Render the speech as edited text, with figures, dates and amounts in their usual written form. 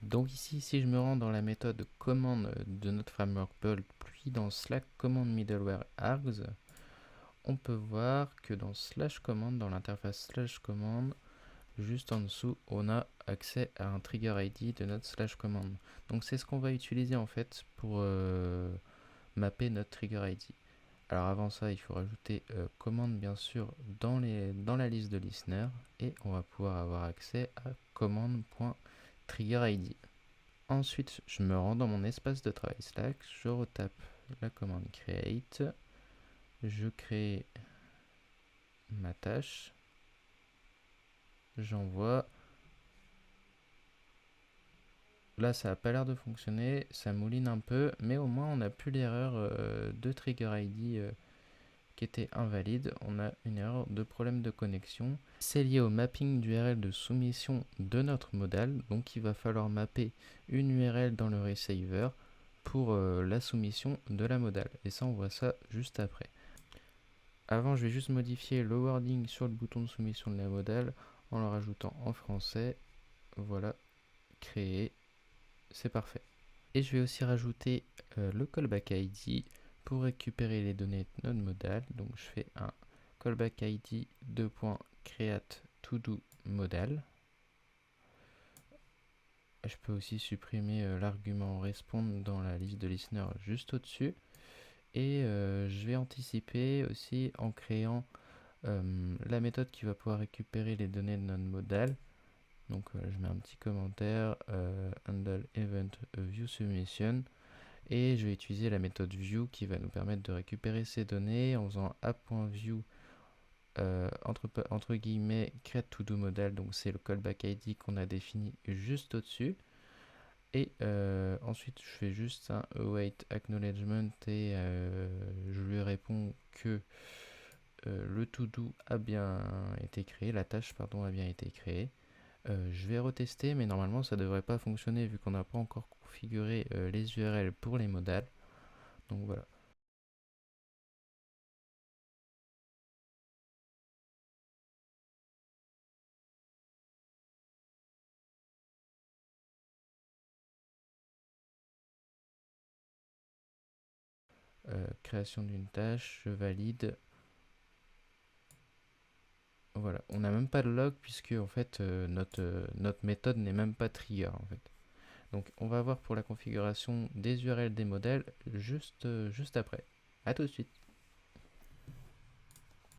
Donc ici, si je me rends dans la méthode commande de notre framework Bolt, puis dans slash command middleware args, on peut voir que dans slash command, dans l'interface slash command, juste en dessous, on a accès à un trigger ID de notre slash command. Donc c'est ce qu'on va utiliser en fait pour mapper notre trigger ID. Alors avant ça, il faut rajouter commande bien sûr dans la liste de listener et on va pouvoir avoir accès à command.triggerID. Ensuite, je me rends dans mon espace de travail Slack, je retape la commande create, je crée ma tâche, j'envoie. Là, ça n'a pas l'air de fonctionner, ça mouline un peu, mais au moins on n'a plus l'erreur de trigger ID qui était invalide. On a une erreur de problème de connexion. C'est lié au mapping d'URL de soumission de notre modal, donc il va falloir mapper une URL dans le receiver pour la soumission de la modal. Et ça, on voit ça juste après. Avant, je vais juste modifier le wording sur le bouton de soumission de la modal en le rajoutant en français. Voilà, créer, c'est parfait. Et je vais aussi rajouter le callback ID pour récupérer les données de notre modal. Donc je fais un callback ID create to do modal. Je peux aussi supprimer l'argument respond dans la liste de listener juste au-dessus. Et je vais anticiper aussi en créant la méthode qui va pouvoir récupérer les données de notre modal. Donc je mets un petit commentaire handle event view submission. Et je vais utiliser la méthode view qui va nous permettre de récupérer ces données en faisant app.view entre guillemets create to do modal, donc c'est le callback ID qu'on a défini juste au-dessus. Et ensuite je fais juste un await acknowledgement et je lui réponds que le to do a bien été créé, la tâche pardon a bien été créée. Je vais retester, mais normalement ça devrait pas fonctionner vu qu'on n'a pas encore configuré les URL pour les modals. Donc voilà. Création d'une tâche, je valide. Voilà, on n'a même pas de log puisque en fait notre méthode n'est même pas trigger en fait. Donc on va voir pour la configuration des URL des modèles juste après. A tout de suite.